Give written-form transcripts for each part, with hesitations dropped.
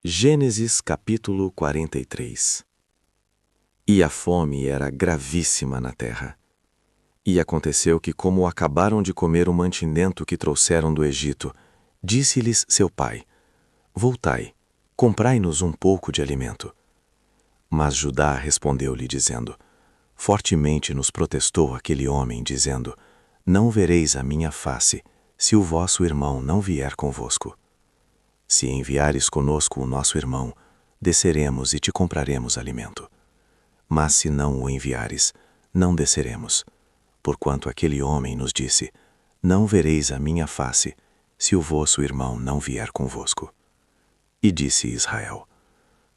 Gênesis capítulo 43. E a fome era gravíssima na terra. E aconteceu que, como acabaram de comer o mantimento que trouxeram do Egito, disse-lhes seu pai: Voltai, comprai-nos um pouco de alimento. Mas Judá respondeu-lhe dizendo: Fortemente nos protestou aquele homem, dizendo: Não vereis a minha face, se o vosso irmão não vier convosco. Se enviares conosco o nosso irmão, desceremos e te compraremos alimento. Mas se não o enviares, não desceremos, porquanto aquele homem nos disse: Não vereis a minha face, se o vosso irmão não vier convosco. E disse Israel: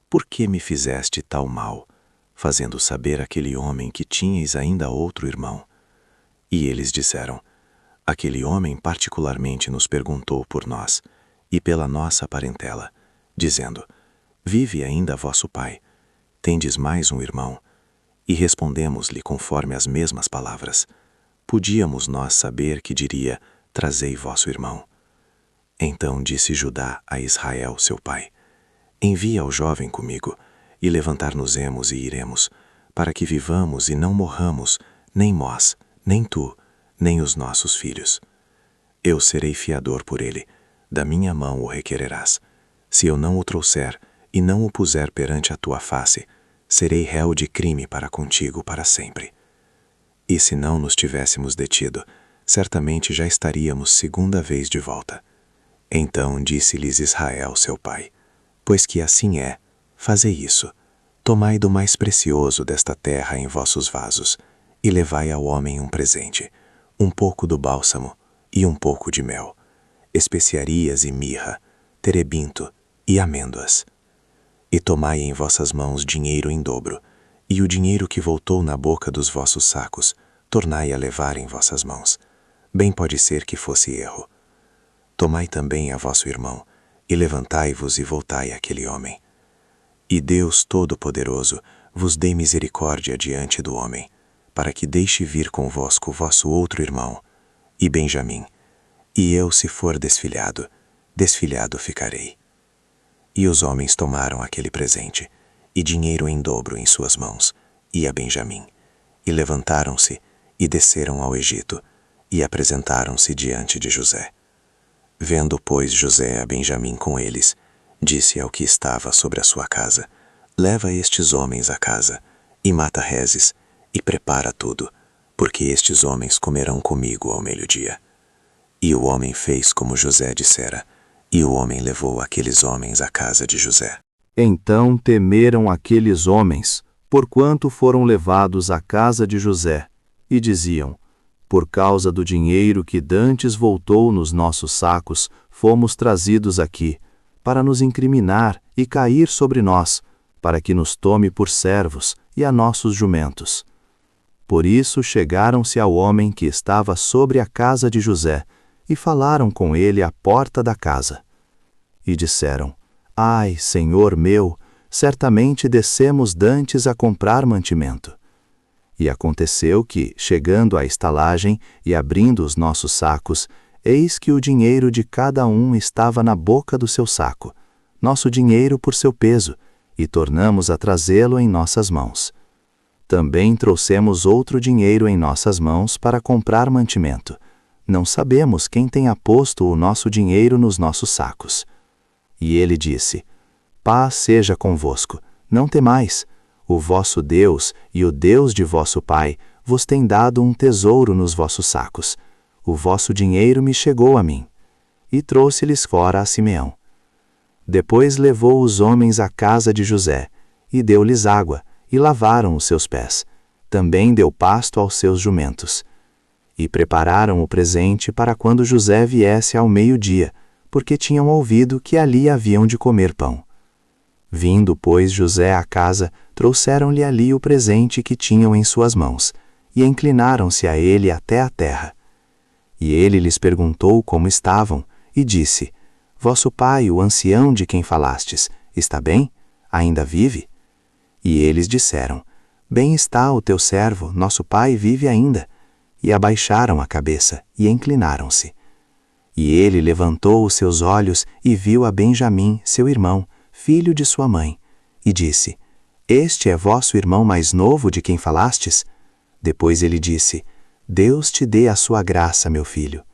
Por que me fizeste tal mal, fazendo saber àquele homem que tinhais ainda outro irmão? E eles disseram: Aquele homem particularmente nos perguntou por nós, e pela nossa parentela, dizendo: Vive ainda vosso pai? Tendes mais um irmão? E respondemos-lhe conforme as mesmas palavras. Podíamos nós saber que diria: Trazei vosso irmão. Então disse Judá a Israel seu pai: Envia o jovem comigo, e levantar-nos-emos e iremos, para que vivamos e não morramos, nem nós, nem tu, nem os nossos filhos. Eu serei fiador por ele, da minha mão o requererás. Se eu não o trouxer e não o puser perante a tua face, serei réu de crime para contigo para sempre. E se não nos tivéssemos detido, certamente já estaríamos segunda vez de volta. Então disse-lhes Israel seu pai: Pois que assim é, fazei isso. Tomai do mais precioso desta terra em vossos vasos, e levai ao homem um presente, um pouco do bálsamo e um pouco de mel, especiarias e mirra, terebinto e amêndoas. E tomai em vossas mãos dinheiro em dobro, e o dinheiro que voltou na boca dos vossos sacos, tornai a levar em vossas mãos. Bem pode ser que fosse erro. Tomai também a vosso irmão, e levantai-vos e voltai àquele homem. E Deus Todo-Poderoso vos dê misericórdia diante do homem, para que deixe vir convosco vosso outro irmão, e Benjamim. E eu, se for desfilhado, desfilhado ficarei. E os homens tomaram aquele presente, e dinheiro em dobro em suas mãos, e a Benjamim, e levantaram-se, e desceram ao Egito, e apresentaram-se diante de José. Vendo, pois, José a Benjamim com eles, disse ao que estava sobre a sua casa: Leva estes homens à casa, e mata reses, e prepara tudo, porque estes homens comerão comigo ao meio-dia. E o homem fez como José dissera, e o homem levou aqueles homens à casa de José. Então temeram aqueles homens, porquanto foram levados à casa de José, e diziam: Por causa do dinheiro que dantes voltou nos nossos sacos, fomos trazidos aqui, para nos incriminar e cair sobre nós, para que nos tome por servos e a nossos jumentos. Por isso chegaram-se ao homem que estava sobre a casa de José, e falaram com ele à porta da casa. E disseram: Ai, senhor meu, certamente descemos dantes a comprar mantimento. E aconteceu que, chegando à estalagem e abrindo os nossos sacos, eis que o dinheiro de cada um estava na boca do seu saco, nosso dinheiro por seu peso, e tornamos a trazê-lo em nossas mãos. Também trouxemos outro dinheiro em nossas mãos para comprar mantimento. Não sabemos quem tenha posto o nosso dinheiro nos nossos sacos. E ele disse: Paz seja convosco, não temais. O vosso Deus e o Deus de vosso pai vos tem dado um tesouro nos vossos sacos. O vosso dinheiro me chegou a mim. E trouxe-lhes fora a Simeão. Depois levou os homens à casa de José, e deu-lhes água, e lavaram os seus pés. Também deu pasto aos seus jumentos. E prepararam o presente para quando José viesse ao meio-dia, porque tinham ouvido que ali haviam de comer pão. Vindo, pois, José à casa, trouxeram-lhe ali o presente que tinham em suas mãos, e inclinaram-se a ele até a terra. E ele lhes perguntou como estavam, e disse: Vosso pai, o ancião de quem falastes, está bem? Ainda vive? E eles disseram: Bem está o teu servo, nosso pai vive ainda. E abaixaram a cabeça, e inclinaram-se. E ele levantou os seus olhos, e viu a Benjamim, seu irmão, filho de sua mãe, e disse: Este é vosso irmão mais novo de quem falastes? Depois ele disse: Deus te dê a sua graça, meu filho.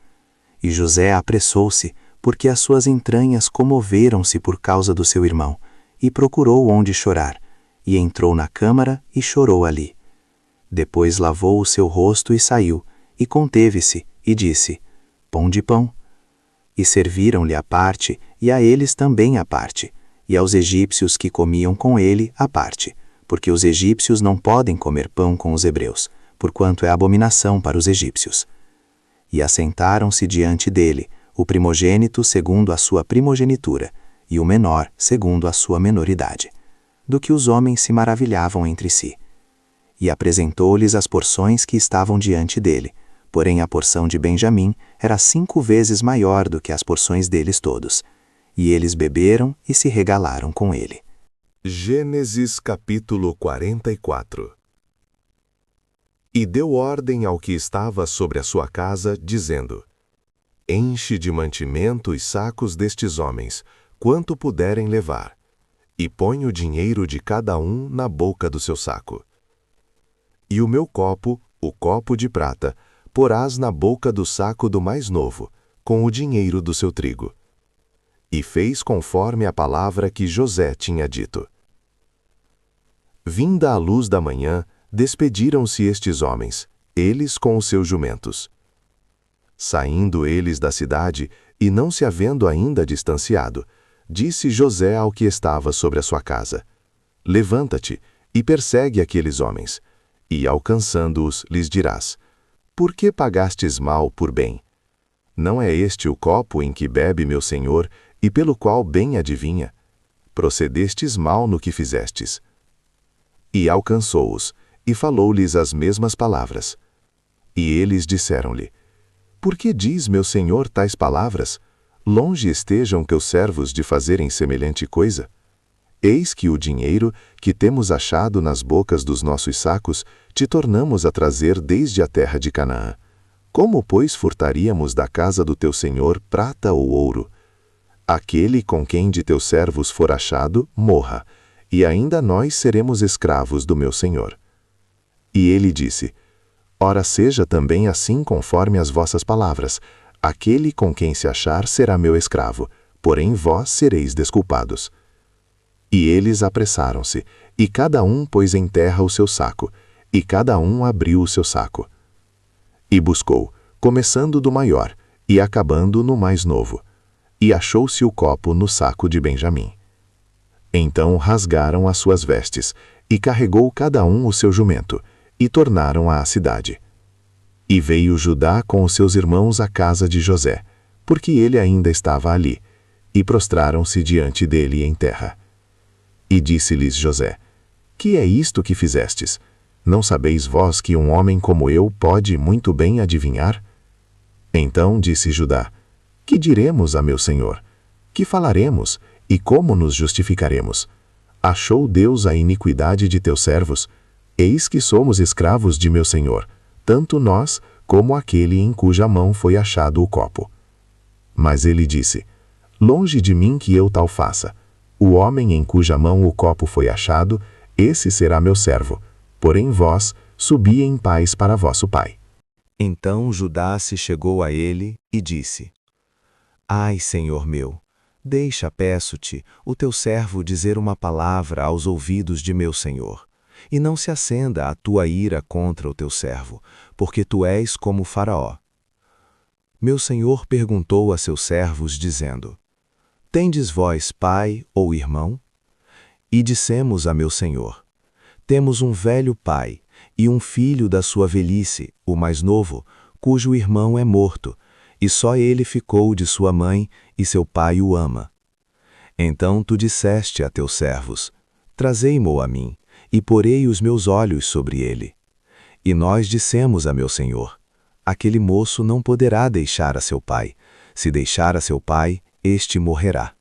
E José apressou-se, porque as suas entranhas comoveram-se por causa do seu irmão, e procurou onde chorar, e entrou na câmara e chorou ali. Depois lavou o seu rosto e saiu, e conteve-se, e disse: Pão de pão. E serviram-lhe à parte, e a eles também à parte, e aos egípcios que comiam com ele à parte, porque os egípcios não podem comer pão com os hebreus, porquanto é abominação para os egípcios. E assentaram-se diante dele, o primogênito segundo a sua primogenitura, e o menor segundo a sua menoridade, do que os homens se maravilhavam entre si. E apresentou-lhes as porções que estavam diante dele, porém a porção de Benjamim era 5 vezes maior do que as porções deles todos. E eles beberam e se regalaram com ele. Gênesis capítulo 44. E deu ordem ao que estava sobre a sua casa, dizendo: Enche de mantimento os sacos destes homens, quanto puderem levar, e põe o dinheiro de cada um na boca do seu saco. E o meu copo, o copo de prata, porás na boca do saco do mais novo, com o dinheiro do seu trigo. E fez conforme a palavra que José tinha dito. Vinda a luz da manhã, despediram-se estes homens, eles com os seus jumentos. Saindo eles da cidade, e não se havendo ainda distanciado, disse José ao que estava sobre a sua casa: Levanta-te, e persegue aqueles homens, e alcançando-os, lhes dirás: Por que pagastes mal por bem? Não é este o copo em que bebe meu senhor, e pelo qual bem adivinha? Procedestes mal no que fizestes. E alcançou-os, e falou-lhes as mesmas palavras. E eles disseram-lhe: Por que diz meu senhor tais palavras? Longe estejam teus servos de fazerem semelhante coisa. Eis que o dinheiro, que temos achado nas bocas dos nossos sacos, te tornamos a trazer desde a terra de Canaã. Como, pois, furtaríamos da casa do teu senhor prata ou ouro? Aquele com quem de teus servos for achado, morra, e ainda nós seremos escravos do meu senhor. E ele disse: Ora seja também assim conforme as vossas palavras. Aquele com quem se achar será meu escravo, porém vós sereis desculpados. E eles apressaram-se, e cada um pôs em terra o seu saco, e cada um abriu o seu saco. E buscou, começando do maior, e acabando no mais novo. E achou-se o copo no saco de Benjamim. Então rasgaram as suas vestes, e carregou cada um o seu jumento, e tornaram à cidade. E veio Judá com os seus irmãos à casa de José, porque ele ainda estava ali, e prostraram-se diante dele em terra. E disse-lhes José: Que é isto que fizestes? Não sabeis vós que um homem como eu pode muito bem adivinhar? Então disse Judá: Que diremos a meu senhor? Que falaremos, e como nos justificaremos? Achou Deus a iniquidade de teus servos? Eis que somos escravos de meu senhor, tanto nós como aquele em cuja mão foi achado o copo. Mas ele disse: Longe de mim que eu tal faça. O homem em cuja mão o copo foi achado, esse será meu servo. Porém vós, subi em paz para vosso pai. Então Judá se chegou a ele e disse: Ai, senhor meu, deixa, peço-te, o teu servo dizer uma palavra aos ouvidos de meu senhor, e não se acenda a tua ira contra o teu servo, porque tu és como Faraó. Meu senhor perguntou a seus servos, dizendo: Tendes vós pai ou irmão? E dissemos a meu senhor: Temos um velho pai, e um filho da sua velhice, o mais novo, cujo irmão é morto, e só ele ficou de sua mãe, e seu pai o ama. Então tu disseste a teus servos: Trazei-mo a mim, e porei os meus olhos sobre ele. E nós dissemos a meu senhor: Aquele moço não poderá deixar a seu pai. Se deixar a seu pai, este morrerá.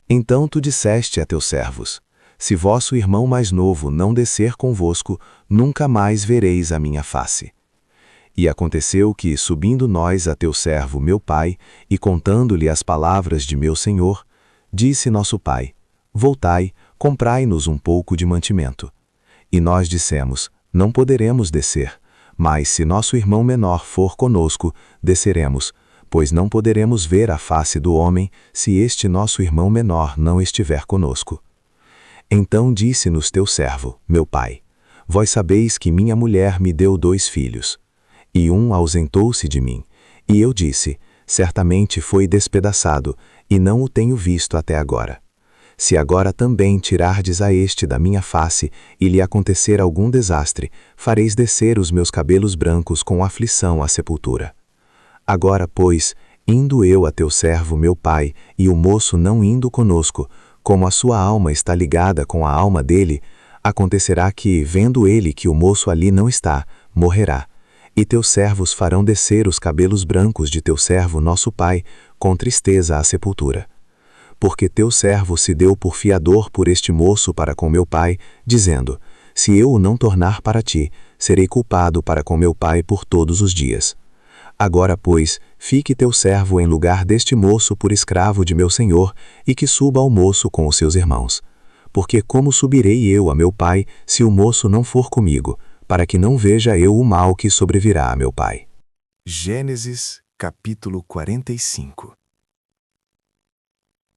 Então tu disseste a teus servos: Se vosso irmão mais novo não descer convosco, nunca mais vereis a minha face. E aconteceu que, subindo nós a teu servo meu pai, e contando-lhe as palavras de meu senhor, disse nosso pai: voltai, comprai-nos um pouco de mantimento. E nós dissemos, não poderemos descer, mas se nosso irmão menor for conosco, desceremos, pois não poderemos ver a face do homem se este nosso irmão menor não estiver conosco. Então disse-nos teu servo, meu pai, vós sabeis que minha mulher me deu 2 filhos. E um ausentou-se de mim, e eu disse, certamente foi despedaçado, e não o tenho visto até agora. Se agora também tirardes a este da minha face, e lhe acontecer algum desastre, fareis descer os meus cabelos brancos com aflição à sepultura. Agora, pois, indo eu a teu servo meu pai, e o moço não indo conosco, como a sua alma está ligada com a alma dele, acontecerá que, vendo ele que o moço ali não está, morrerá. E teus servos farão descer os cabelos brancos de teu servo nosso pai, com tristeza à sepultura. Porque teu servo se deu por fiador por este moço para com meu pai, dizendo, se eu o não tornar para ti, serei culpado para com meu pai por todos os dias. Agora, pois, fique teu servo em lugar deste moço por escravo de meu senhor, e que suba ao moço com os seus irmãos. Porque como subirei eu a meu pai, se o moço não for comigo, para que não veja eu o mal que sobrevirá a meu pai? Gênesis, capítulo 45.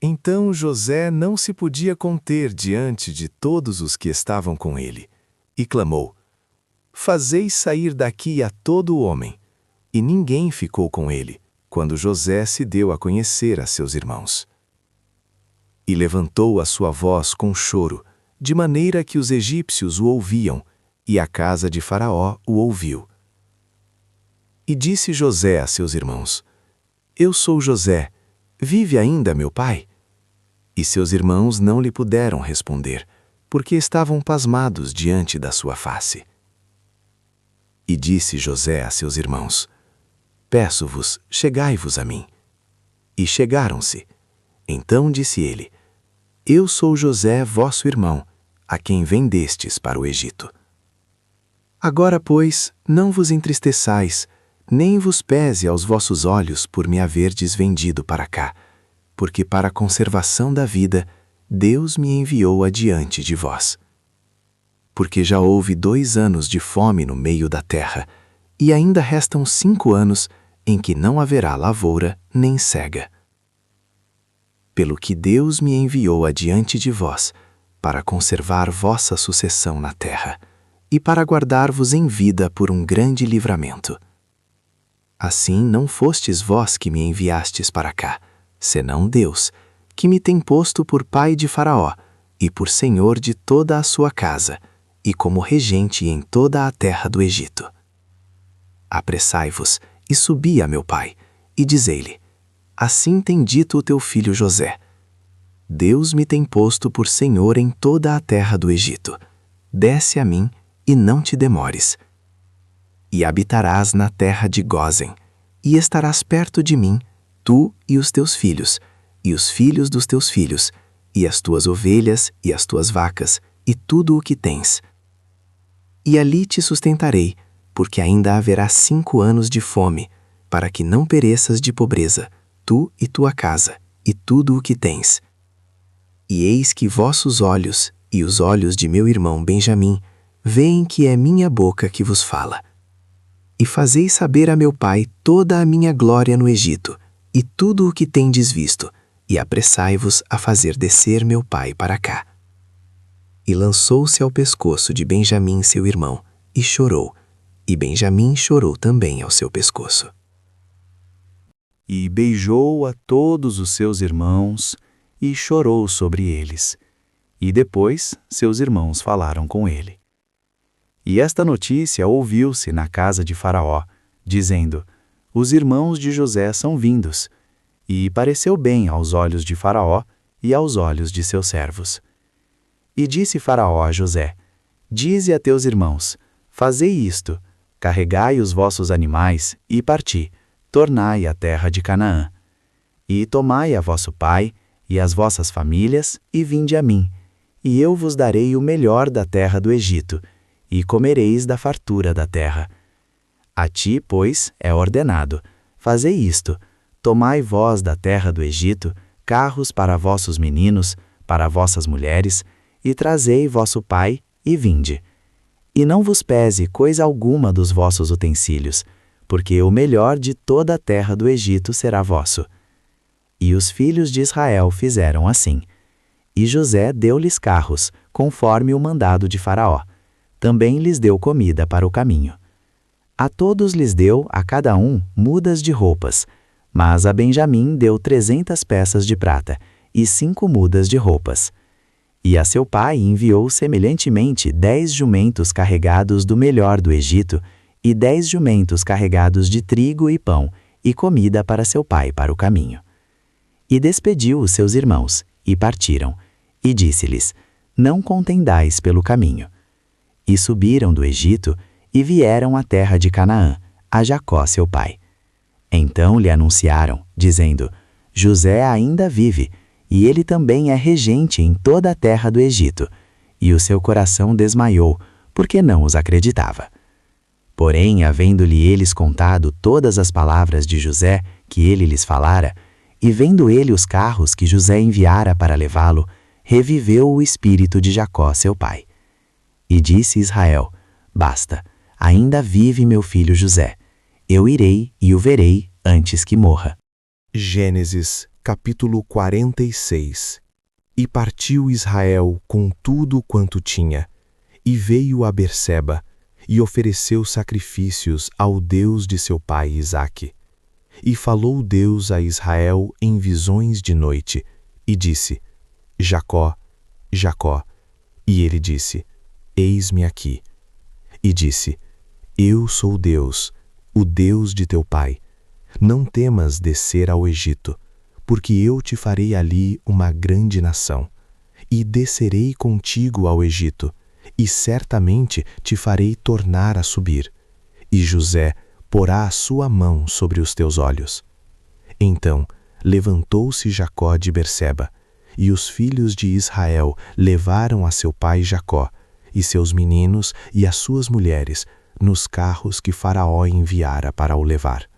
Então José não se podia conter diante de todos os que estavam com ele, e clamou, fazei sair daqui a todo o homem. E ninguém ficou com ele, quando José se deu a conhecer a seus irmãos. E levantou a sua voz com choro, de maneira que os egípcios o ouviam, e a casa de Faraó o ouviu. E disse José a seus irmãos, eu sou José, vive ainda meu pai? E seus irmãos não lhe puderam responder, porque estavam pasmados diante da sua face. E disse José a seus irmãos, peço-vos, chegai-vos a mim. E chegaram-se. Então disse ele, eu sou José, vosso irmão, a quem vendestes para o Egito. Agora, pois, não vos entristeçais, nem vos pese aos vossos olhos por me haverdes vendido para cá, porque para a conservação da vida, Deus me enviou adiante de vós. Porque já houve 2 anos de fome no meio da terra, e ainda restam 5 anos em que não haverá lavoura nem cega. Pelo que Deus me enviou adiante de vós, para conservar vossa sucessão na terra, e para guardar-vos em vida por um grande livramento. Assim não fostes vós que me enviastes para cá, senão Deus, que me tem posto por pai de Faraó, e por senhor de toda a sua casa, e como regente em toda a terra do Egito. Apressai-vos, e subi a meu pai, e dizei-lhe, assim tem dito o teu filho José, Deus me tem posto por senhor em toda a terra do Egito, desce a mim, e não te demores. E habitarás na terra de Gósen, e estarás perto de mim, tu e os teus filhos, e os filhos dos teus filhos, e as tuas ovelhas, e as tuas vacas, e tudo o que tens. E ali te sustentarei, porque ainda haverá 5 anos de fome, para que não pereças de pobreza, tu e tua casa, e tudo o que tens. E eis que vossos olhos, e os olhos de meu irmão Benjamim, veem que é minha boca que vos fala. E fazei saber a meu pai toda a minha glória no Egito, e tudo o que tendes visto, e apressai-vos a fazer descer meu pai para cá. E lançou-se ao pescoço de Benjamim seu irmão, e chorou, e Benjamim chorou também ao seu pescoço. E beijou a todos os seus irmãos, e chorou sobre eles. E depois seus irmãos falaram com ele. E esta notícia ouviu-se na casa de Faraó, dizendo, os irmãos de José são vindos. E pareceu bem aos olhos de Faraó e aos olhos de seus servos. E disse Faraó a José, dize a teus irmãos, fazei isto, carregai os vossos animais e parti, tornai a terra de Canaã. E tomai a vosso pai e as vossas famílias e vinde a mim, e eu vos darei o melhor da terra do Egito, e comereis da fartura da terra. A ti, pois, é ordenado, fazei isto, tomai vós da terra do Egito carros para vossos meninos, para vossas mulheres, e trazei vosso pai, e vinde. E não vos pese coisa alguma dos vossos utensílios, porque o melhor de toda a terra do Egito será vosso. E os filhos de Israel fizeram assim. E José deu-lhes carros, conforme o mandado de Faraó. Também lhes deu comida para o caminho. A todos lhes deu, a cada um, mudas de roupas, mas a Benjamim deu 300 peças de prata e 5 mudas de roupas. E a seu pai enviou semelhantemente 10 jumentos carregados do melhor do Egito e 10 jumentos carregados de trigo e pão e comida para seu pai para o caminho. E despediu os seus irmãos, e partiram, e disse-lhes, não contendais pelo caminho. E subiram do Egito, e vieram à terra de Canaã, a Jacó seu pai. Então lhe anunciaram, dizendo, José ainda vive, e ele também é regente em toda a terra do Egito. E o seu coração desmaiou, porque não os acreditava. Porém, havendo-lhe eles contado todas as palavras de José, que ele lhes falara, e vendo ele os carros que José enviara para levá-lo, reviveu o espírito de Jacó seu pai. E disse Israel, basta, ainda vive meu filho José. Eu irei e o verei antes que morra. Gênesis, capítulo 46. E partiu Israel com tudo quanto tinha, e veio a Berseba, e ofereceu sacrifícios ao Deus de seu pai Isaque. E falou Deus a Israel em visões de noite, e disse, Jacó, Jacó. E ele disse, eis-me aqui. E disse, eu sou Deus, o Deus de teu pai. Não temas descer ao Egito, porque eu te farei ali uma grande nação. E descerei contigo ao Egito, e certamente te farei tornar a subir. E José porá a sua mão sobre os teus olhos. Então levantou-se Jacó de Berseba, e os filhos de Israel levaram a seu pai Jacó, e seus meninos e as suas mulheres, nos carros que Faraó enviara para o levar.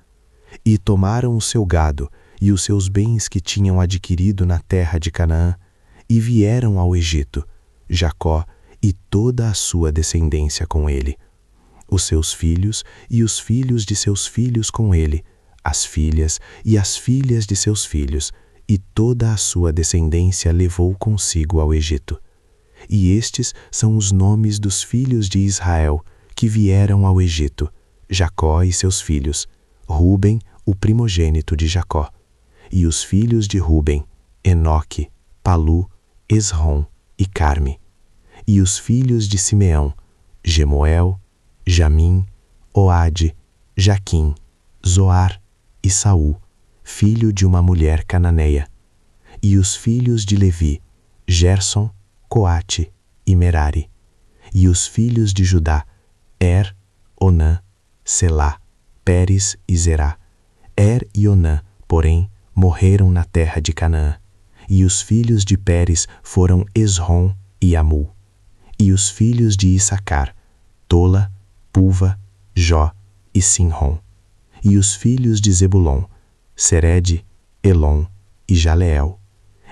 E tomaram o seu gado e os seus bens que tinham adquirido na terra de Canaã, e vieram ao Egito, Jacó e toda a sua descendência com ele, os seus filhos e os filhos de seus filhos com ele, as filhas e as filhas de seus filhos, e toda a sua descendência levou consigo ao Egito. E estes são os nomes dos filhos de Israel, que vieram ao Egito, Jacó e seus filhos, Ruben, o primogênito de Jacó. E os filhos de Ruben, Enoque, Palu, Esrom e Carme. E os filhos de Simeão, Gemuel, Jamim, Oade, Jaquim, Zoar e Saul, filho de uma mulher cananeia. E os filhos de Levi, Gerson, Coate e Merari. E os filhos de Judá, Onã, Selá, Pérez e Zerá. E Onã, porém, morreram na terra de Canaã. E os filhos de Pérez foram Esrom e Amul. E os filhos de Issacar, Tola, Pulva, Jó e Sinrom. E os filhos de Zebulon, Sered, Elon e Jaleel.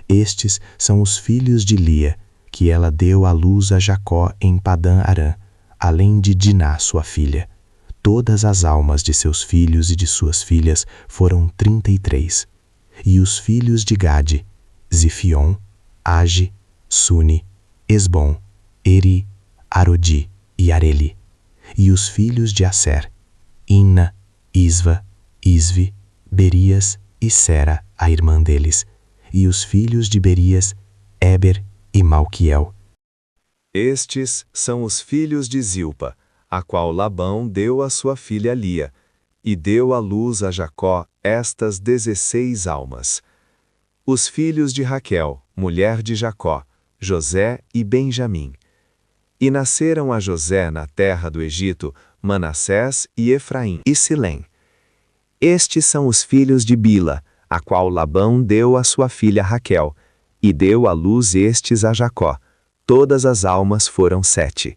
Estes são os filhos de Lia, que ela deu à luz a Jacó em Padã-Arã, além de Diná sua filha. Todas as almas de seus filhos e de suas filhas foram 33. E os filhos de Gade, Zifion, Age, Suni, Esbom, Eri, Arodi e Areli. E os filhos de Asser, Inna, Isva, Isvi, Berias e Sera, a irmã deles. E os filhos de Berias, Eber e Malquiel. Estes são os filhos de Zilpa, a qual Labão deu a sua filha Lia, e deu à luz a Jacó estas 16 almas. Os filhos de Raquel, mulher de Jacó, José e Benjamim. E nasceram a José na terra do Egito, Manassés e Efraim e Silém. Estes são os filhos de Bila, a qual Labão deu a sua filha Raquel, e deu à luz estes a Jacó. Todas as almas foram 7.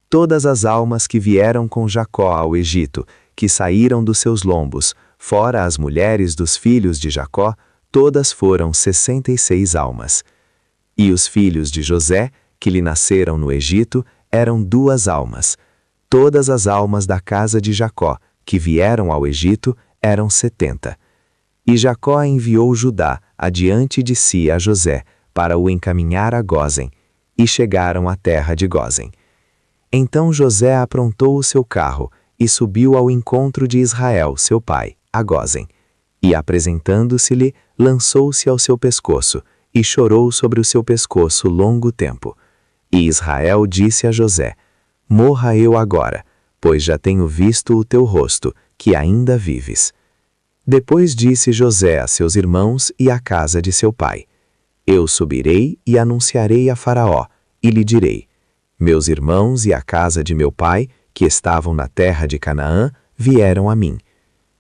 Todas as almas que vieram com Jacó ao Egito, que saíram dos seus lombos, fora as mulheres dos filhos de Jacó, todas foram 66 almas. E os filhos de José, que lhe nasceram no Egito, eram 2 almas. Todas as almas da casa de Jacó, que vieram ao Egito, eram 70. E Jacó enviou Judá adiante de si a José, para o encaminhar a Gósen, e chegaram à terra de Gósen. Então José aprontou o seu carro, e subiu ao encontro de Israel, seu pai, a Gósen. E apresentando-se-lhe, lançou-se ao seu pescoço, e chorou sobre o seu pescoço longo tempo. E Israel disse a José: Morra eu agora, pois já tenho visto o teu rosto, que ainda vives. Depois disse José a seus irmãos e à casa de seu pai: Eu subirei e anunciarei a Faraó, e lhe direi: Meus irmãos e a casa de meu pai, que estavam na terra de Canaã, vieram a mim.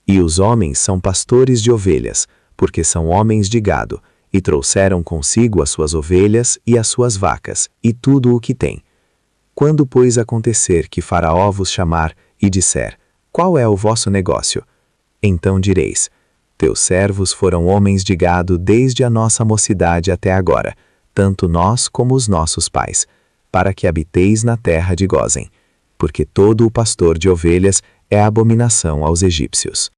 E os homens são pastores de ovelhas, porque são homens de gado, e trouxeram consigo as suas ovelhas e as suas vacas, e tudo o que têm. Quando, pois, acontecer que Faraó vos chamar e disser: Qual é o vosso negócio? Então direis: Teus servos foram homens de gado desde a nossa mocidade até agora, tanto nós como os nossos pais, para que habiteis na terra de Gósen, porque todo o pastor de ovelhas é abominação aos egípcios.